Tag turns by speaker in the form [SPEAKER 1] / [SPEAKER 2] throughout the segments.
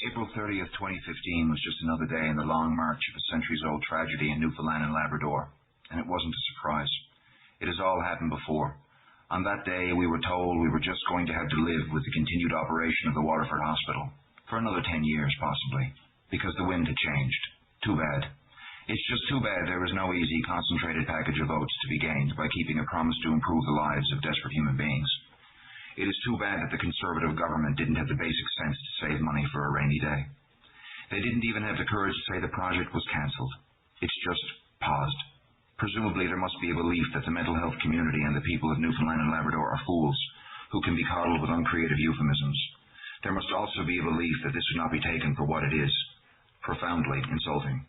[SPEAKER 1] April 30th, 2015 was just another day in the long march of a centuries-old tragedy in Newfoundland and Labrador, and it wasn't a surprise. It has all happened before. On that day, we were told we were just going to have to live with the continued operation of the Waterford Hospital for another 10 years, possibly, because the wind had changed. Too bad. It's just too bad there was no easy, concentrated package of votes to be gained by keeping a promise to improve the lives of desperate human beings. It is too bad that the Conservative government didn't have the basic sense to save money for a rainy day. They didn't even have the courage to say the project was cancelled. It's just paused. Presumably there must be a belief that the mental health community and the people of Newfoundland and Labrador are fools who can be coddled with uncreative euphemisms. There must also be a belief that this should not be taken for what it is, profoundly insulting.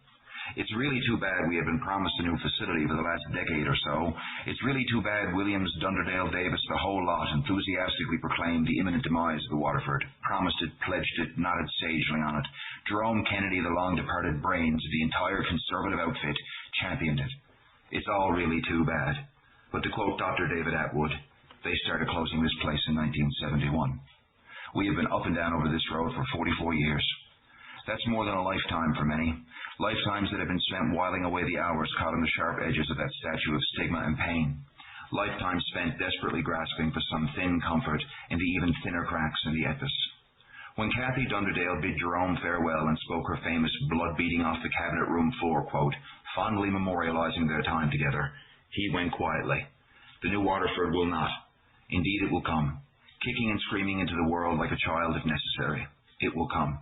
[SPEAKER 1] It's really too bad we have been promised a new facility for the last decade or so. It's really too bad Williams, Dunderdale, Davis, the whole lot enthusiastically proclaimed the imminent demise of the Waterford, promised it, pledged it, nodded sagely on it. Jerome Kennedy, the long-departed brains of the entire Conservative outfit, championed it. It's all really too bad. But to quote Dr. David Atwood, they started closing this place in 1971. We have been up and down over this road for 44 years. That's more than a lifetime for many. Lifetimes that have been spent whiling away the hours caught on the sharp edges of that statue of stigma and pain. Lifetimes spent desperately grasping for some thin comfort in the even thinner cracks in the edifice. When Kathy Dunderdale bid Jerome farewell and spoke her famous blood beating off the cabinet room floor quote, fondly memorializing their time together, he went quietly. The new Waterford will not. Indeed it will come. Kicking and screaming into the world like a child if necessary. It will come.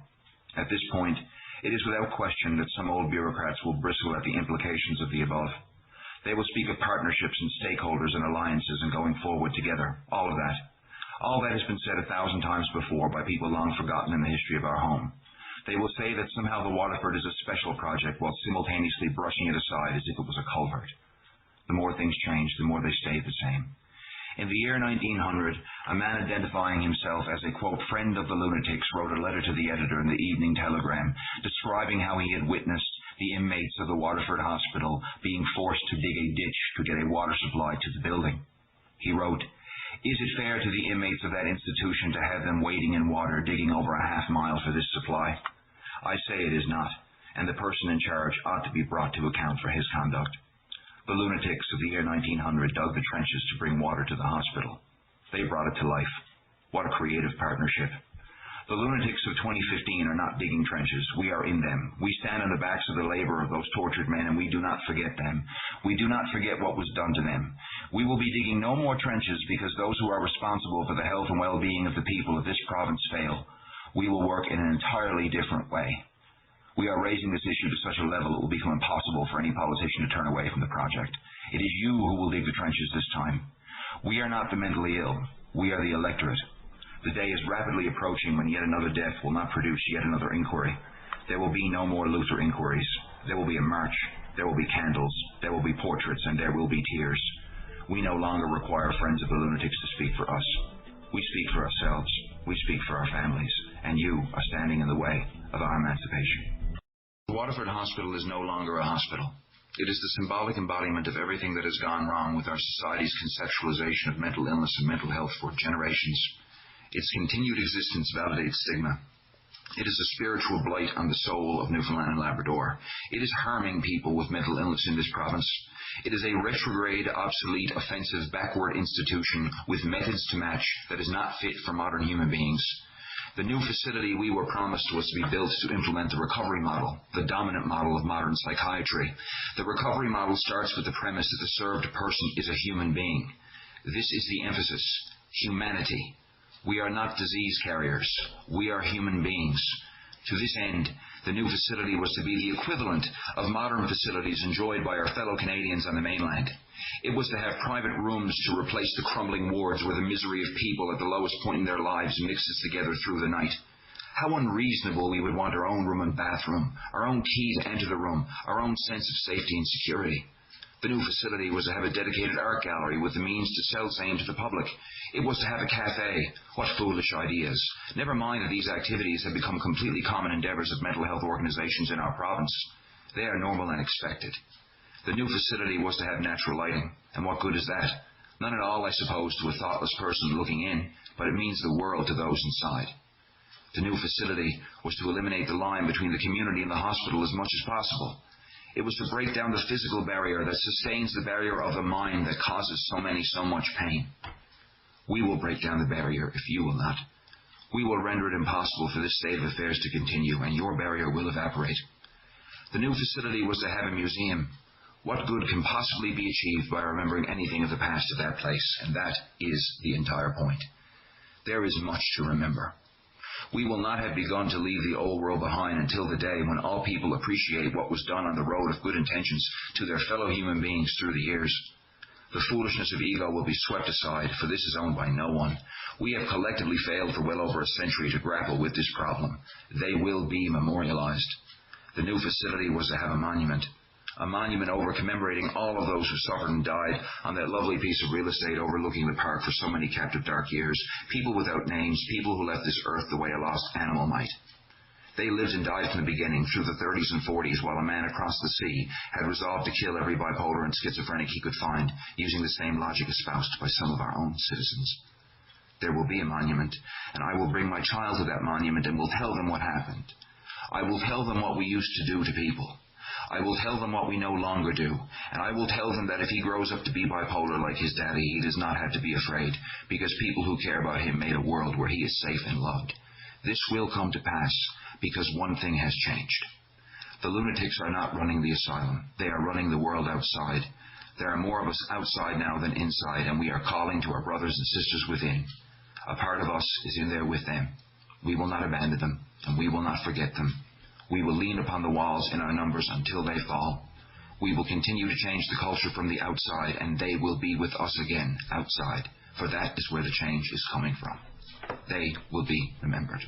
[SPEAKER 1] At this point, it is without question that some old bureaucrats will bristle at the implications of the above. They will speak of partnerships and stakeholders and alliances and going forward together. All of that. All that has been said 1,000 times before by people long forgotten in the history of our home. They will say that somehow the Waterford is a special project while simultaneously brushing it aside as if it was a culvert. The more things change, the more they stay the same. In the year 1900, a man identifying himself as a, quote, friend of the lunatics wrote a letter to the editor in the Evening Telegram describing how he had witnessed the inmates of the Waterford Hospital being forced to dig a ditch to get a water supply to the building. He wrote, "Is it fair to the inmates of that institution to have them wading in water digging over a half-mile for this supply? I say it is not, and the person in charge ought to be brought to account for his conduct." The lunatics of the year 1900 dug the trenches to bring water to the hospital. They brought it to life. What a creative partnership. The lunatics of 2015 are not digging trenches. We are in them. We stand on the backs of the labor of those tortured men, and we do not forget them. We do not forget what was done to them. We will be digging no more trenches because those who are responsible for the health and well-being of the people of this province fail. We will work in an entirely different way. We are raising this issue to such a level it will become impossible for any politician to turn away from the project. It is you who will dig the trenches this time. We are not the mentally ill. We are the electorate. The day is rapidly approaching when yet another death will not produce yet another inquiry. There will be no more Luther inquiries. There will be a march. There will be candles. There will be portraits, and there will be tears. We no longer require friends of the lunatics to speak for us. We speak for ourselves. We speak for our families. And you are standing in the way of our emancipation. The Waterford Hospital is no longer a hospital. It is the symbolic embodiment of everything that has gone wrong with our society's conceptualization of mental illness and mental health for generations. Its continued existence validates stigma. It is a spiritual blight on the soul of Newfoundland and Labrador. It is harming people with mental illness in this province. It is a retrograde, obsolete, offensive, backward institution with methods to match that is not fit for modern human beings. The new facility we were promised was to be built to implement the recovery model, the dominant model of modern psychiatry. The recovery model starts with the premise that the served person is a human being. This is the emphasis. Humanity. We are not disease carriers. We are human beings. To this end, the new facility was to be the equivalent of modern facilities enjoyed by our fellow Canadians on the mainland. It was to have private rooms to replace the crumbling wards where the misery of people at the lowest point in their lives mixes together through the night. How unreasonable we would want our own room and bathroom, our own key to enter the room, our own sense of safety and security. The new facility was to have a dedicated art gallery with the means to sell same to the public. It was to have a cafe. What foolish ideas. Never mind that these activities have become completely common endeavors of mental health organizations in our province. They are normal and expected. The new facility was to have natural lighting. And what good is that? None at all, I suppose, to a thoughtless person looking in, but it means the world to those inside. The new facility was to eliminate the line between the community and the hospital as much as possible. It was to break down the physical barrier that sustains the barrier of the mind that causes so many so much pain. We will break down the barrier if you will not. We will render it impossible for this state of affairs to continue, and your barrier will evaporate. The new facility was to have a museum. What good can possibly be achieved by remembering anything of the past of that place? And that is the entire point. There is much to remember. We will not have begun to leave the old world behind until the day when all people appreciate what was done on the road of good intentions to their fellow human beings through the years. The foolishness of ego will be swept aside, for this is owned by no one. We have collectively failed for well over a century to grapple with this problem. They will be memorialized. The new facility was to have a monument over commemorating all of those who suffered and died on that lovely piece of real estate overlooking the park for so many captive dark years, people without names, people who left this earth the way a lost animal might. They lived and died from the beginning, through the 30s and 40s, while a man across the sea had resolved to kill every bipolar and schizophrenic he could find, using the same logic espoused by some of our own citizens. There will be a monument, and I will bring my child to that monument and will tell them what happened. I will tell them what we used to do to people. I will tell them what we no longer do, and I will tell them that if he grows up to be bipolar like his daddy, he does not have to be afraid, because people who care about him made a world where he is safe and loved. This will come to pass, because one thing has changed. The lunatics are not running the asylum. They are running the world outside. There are more of us outside now than inside, and we are calling to our brothers and sisters within. A part of us is in there with them. We will not abandon them, and we will not forget them. We will lean upon the walls in our numbers until they fall. We will continue to change the culture from the outside, and they will be with us again outside, for that is where the change is coming from. They will be remembered.